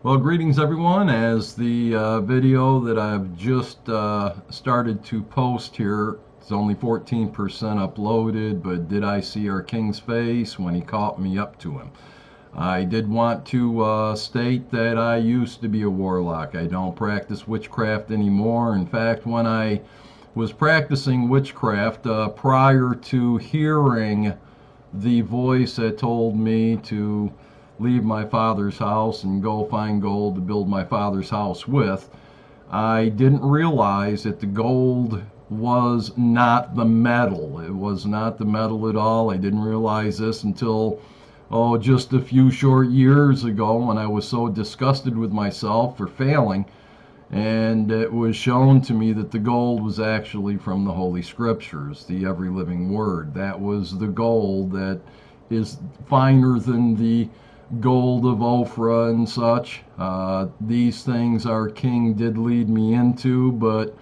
Well, greetings everyone. As the video that I've just started to post here, it's only 14% uploaded, but did I see our King's face when he caught me up to him? I did want to state that I used to be a warlock. I don't practice witchcraft anymore. In fact, when I was practicing witchcraft, prior to hearing the voice that told me to leave my father's house and go find gold to build my father's house with, I didn't realize that the gold was not the metal. It was not the metal at all. I didn't realize this until, just a few short years ago, when I was so disgusted with myself for failing. And it was shown to me that the gold was actually from the Holy Scriptures, the every living word. That was the gold that is finer than the gold of Ophrah and such. These things our King did lead me into, but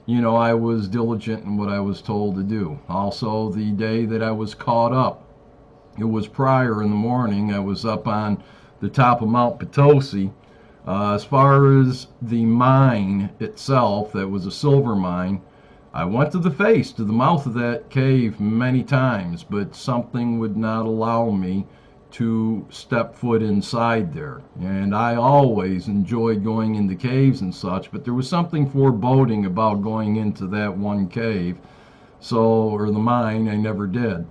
I was diligent in what I was told to do. Also, the day that I was caught up, it was prior in the morning. I was up on the top of Mount Potosi. As far as the mine itself, that was a silver mine, I went to the mouth of that cave many times, but something would not allow me to step foot inside there. And I always enjoyed going into caves and such, but there was something foreboding about going into that one cave, or the mine. I never did.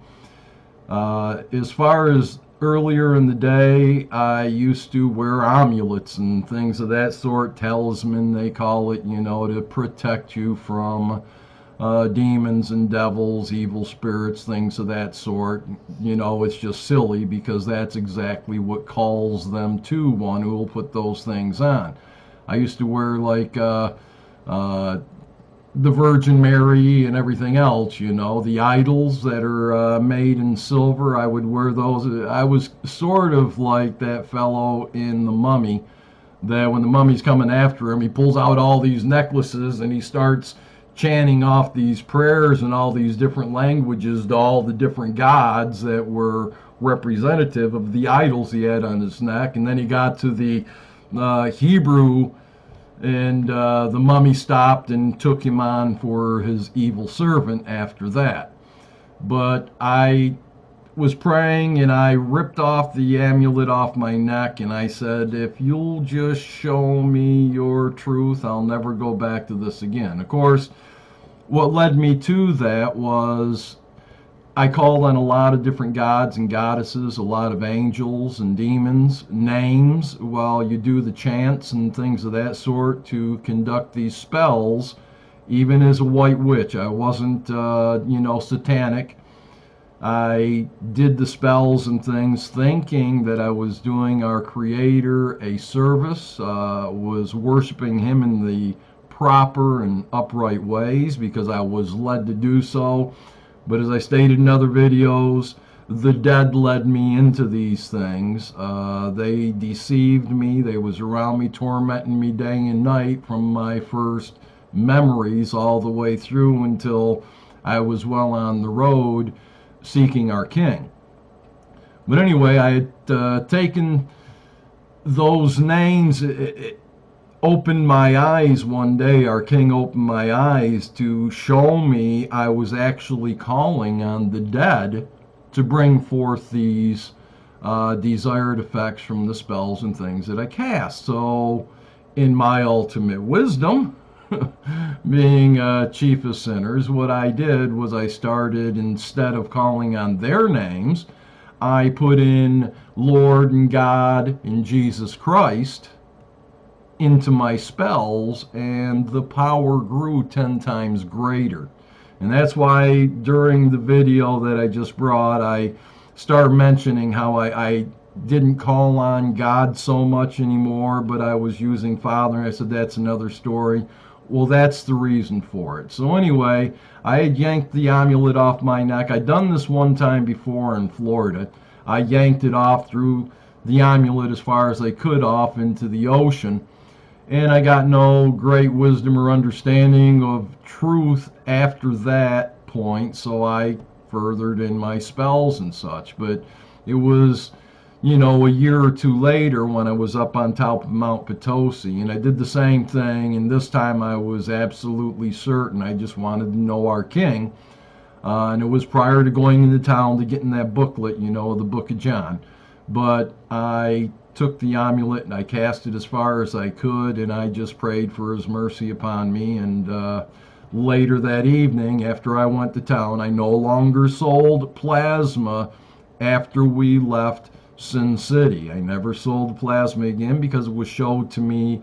As far as earlier in the day, I used to wear amulets and things of that sort, talisman they call it, to protect you from demons and devils, evil spirits, things of that sort. It's just silly because that's exactly what calls them to one who will put those things on. I used to wear the Virgin Mary and everything else, the idols that are made in silver. I would wear those. I was sort of like that fellow in The Mummy, that when the mummy's coming after him, he pulls out all these necklaces and he starts chanting off these prayers in all these different languages to all the different gods that were representative of the idols he had on his neck. And then he got to the Hebrew, and the mummy stopped and took him on for his evil servant after that. But I was praying and I ripped off the amulet off my neck and I said, if you'll just show me your truth, I'll never go back to this again. Of course, what led me to that was I called on a lot of different gods and goddesses, a lot of angels and demons, names, while you do the chants and things of that sort to conduct these spells, even as a white witch. I wasn't, satanic. I did the spells and things thinking that I was doing our Creator a service, was worshiping Him in the proper and upright ways because I was led to do so. But as I stated in other videos, the dead led me into these things. They deceived me. They was around me, tormenting me day and night from my first memories all the way through until I was well on the road seeking our King. But anyway, I had taken those names. It opened my eyes one day. Our King opened my eyes to show me I was actually calling on the dead to bring forth these desired effects from the spells and things that I cast. So in my ultimate wisdom, being chief of sinners, what I did was I started, instead of calling on their names, I put in Lord and God and Jesus Christ into my spells, and the power grew 10 times greater. And that's why during the video that I just brought, I started mentioning how I didn't call on God so much anymore, but I was using Father, and I said that's another story. Well, that's the reason for it. So anyway, I had yanked the amulet off my neck. I'd done this one time before in Florida. I yanked it off, threw the amulet as far as I could off into the ocean, and I got no great wisdom or understanding of truth after that point, so I furthered in my spells and such. But it was a year or two later when I was up on top of Mount Potosi, and I did the same thing, and this time I was absolutely certain. I just wanted to know our King. And it was prior to going into town to getting that booklet, the Book of John. But I took the amulet and I cast it as far as I could, and I just prayed for his mercy upon me. And later that evening, after I went to town, I no longer sold plasma after we left Sin City. I never sold plasma again because it was showed to me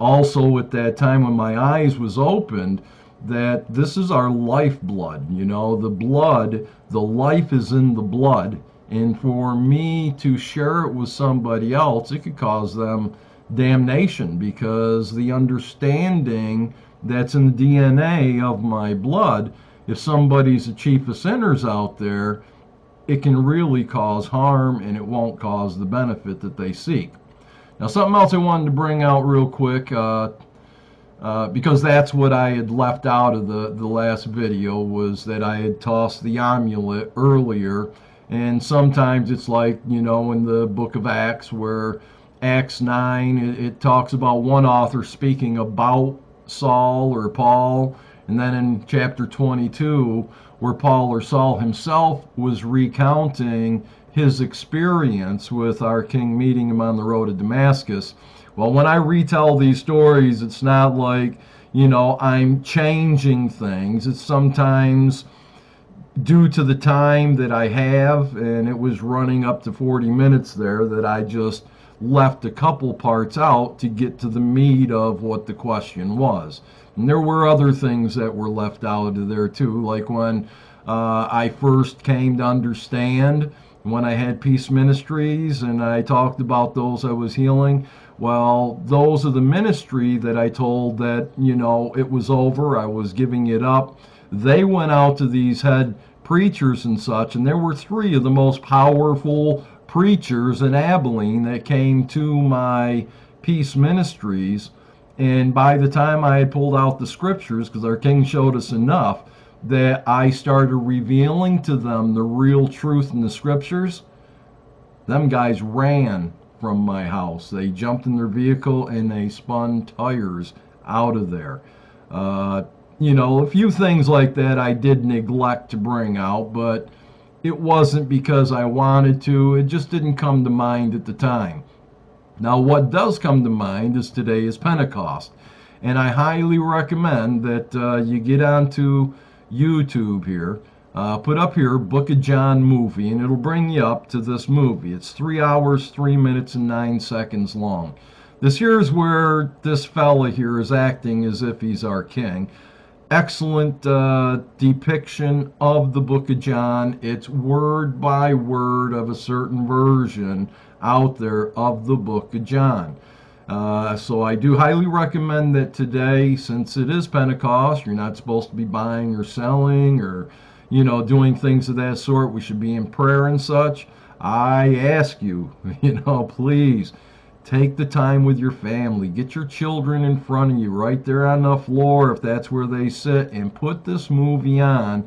also at that time when my eyes was opened that this is our lifeblood. The blood, the life is in the blood. And for me to share it with somebody else, it could cause them damnation, because the understanding that's in the DNA of my blood, if somebody's the chief of sinners out there, it can really cause harm, and it won't cause the benefit that they seek. Now, something else I wanted to bring out real quick, because that's what I had left out of the last video, was that I had tossed the amulet earlier. And sometimes it's like, in the book of Acts, where Acts 9, it talks about one author speaking about Saul or Paul, and then in chapter 22, where Paul or Saul himself was recounting his experience with our King meeting him on the road to Damascus. Well, when I retell these stories, it's not like, I'm changing things. It's sometimes due to the time that I have, and it was running up to 40 minutes there, that I just left a couple parts out to get to the meat of what the question was. And there were other things that were left out of there too, like when I first came to understand, when I had peace ministries and I talked about those I was healing. Well, those are the ministry that I told that, it was over, I was giving it up. They went out to these head preachers and such, and there were 3 of the most powerful preachers in Abilene that came to my peace ministries. And by the time I had pulled out the scriptures, because our King showed us enough, that I started revealing to them the real truth in the scriptures, them guys ran from my house. They jumped in their vehicle and they spun tires out of there. A few things like that I did neglect to bring out, but it wasn't because I wanted to. It just didn't come to mind at the time. Now, what does come to mind is today is Pentecost. And I highly recommend that you get onto YouTube here, put up here Book of John movie, and it'll bring you up to this movie. It's 3 hours, 3 minutes, and 9 seconds long. This here is where this fella here is acting as if he's our King. Excellent depiction of the Book of John. It's word by word of a certain version out there of the Book of John. So I do highly recommend that today, since it is Pentecost, you're not supposed to be buying or selling or, doing things of that sort. We should be in prayer and such. I ask you, please take the time with your family. Get your children in front of you right there on the floor, if that's where they sit, and put this movie on,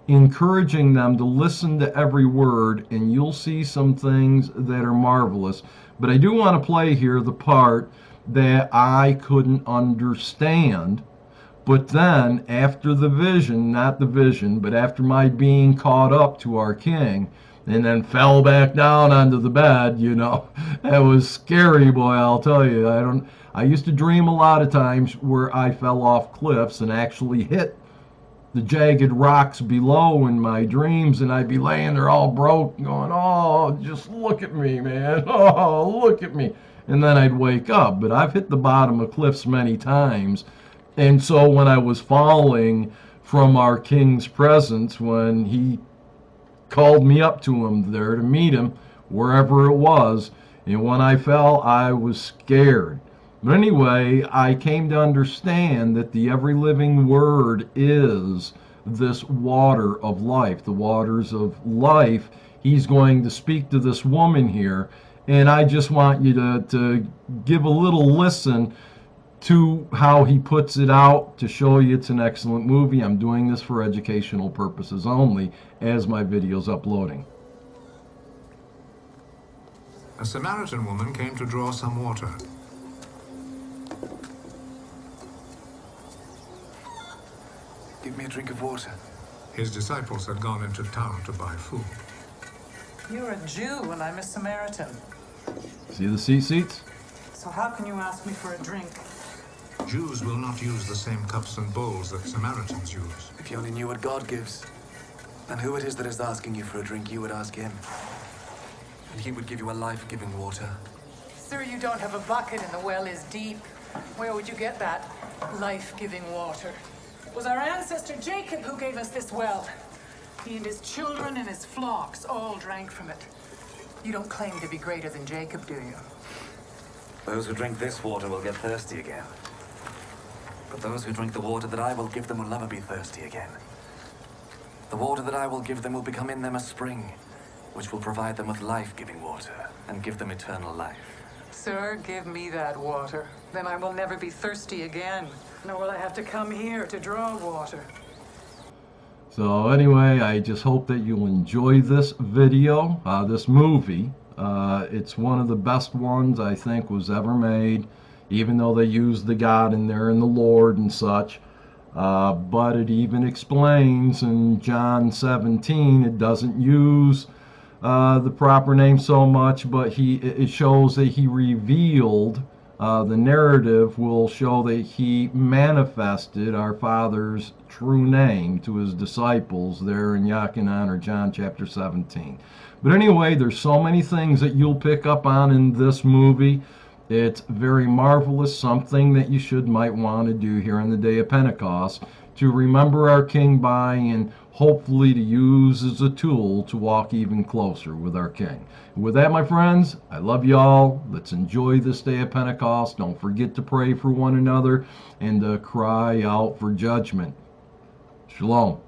encouraging them to listen to every word, and you'll see some things that are marvelous. But I do want to play here the part that I couldn't understand. But then, after the vision, not the vision, but after my being caught up to our King, and then fell back down onto the bed, that was scary, boy, I'll tell you. I used to dream a lot of times where I fell off cliffs and actually hit the jagged rocks below in my dreams, and I'd be laying there all broke going, oh, just look at me, man. Oh, look at me. And then I'd wake up. But I've hit the bottom of cliffs many times. And so when I was falling from our King's presence, when he called me up to him there to meet him, wherever it was, and when I fell, I was scared. But anyway, I came to understand that the every living word is this water of life, the waters of life. He's going to speak to this woman here, and I just want you to give a little listen to how he puts it out to show you it's an excellent movie. I'm doing this for educational purposes only as my video's uploading. A Samaritan woman came to draw some water. Give me a drink of water. His disciples had gone into town to buy food. You're a Jew and I'm a Samaritan. See the seats? So how can you ask me for a drink? Jews will not use the same cups and bowls that Samaritans use. If you only knew what God gives, and who it is that is asking you for a drink, you would ask him. And he would give you a life-giving water. Sir, you don't have a bucket and the well is deep. Where would you get that life-giving water? It was our ancestor Jacob who gave us this well. He and his children and his flocks all drank from it. You don't claim to be greater than Jacob, do you? Those who drink this water will get thirsty again. But those who drink the water that I will give them will never be thirsty again. The water that I will give them will become in them a spring, which will provide them with life-giving water and give them eternal life. Sir, give me that water. Then I will never be thirsty again. Nor will I have to come here to draw water. So anyway, I just hope that you'll enjoy this video, this movie. It's one of the best ones I think was ever made, even though they used the God in there and the Lord and such. But it even explains in John 17, it doesn't use the proper name so much, but it shows that he revealed, the narrative will show that he manifested our Father's true name to his disciples there in Yahchanan or John chapter 17. But anyway, there's so many things that you'll pick up on in this movie. It's very marvelous, something that you might want to do here on the day of Pentecost, to remember our King by and hopefully to use as a tool to walk even closer with our King. With that, my friends, I love you all. Let's enjoy this day of Pentecost. Don't forget to pray for one another and to cry out for judgment. Shalom.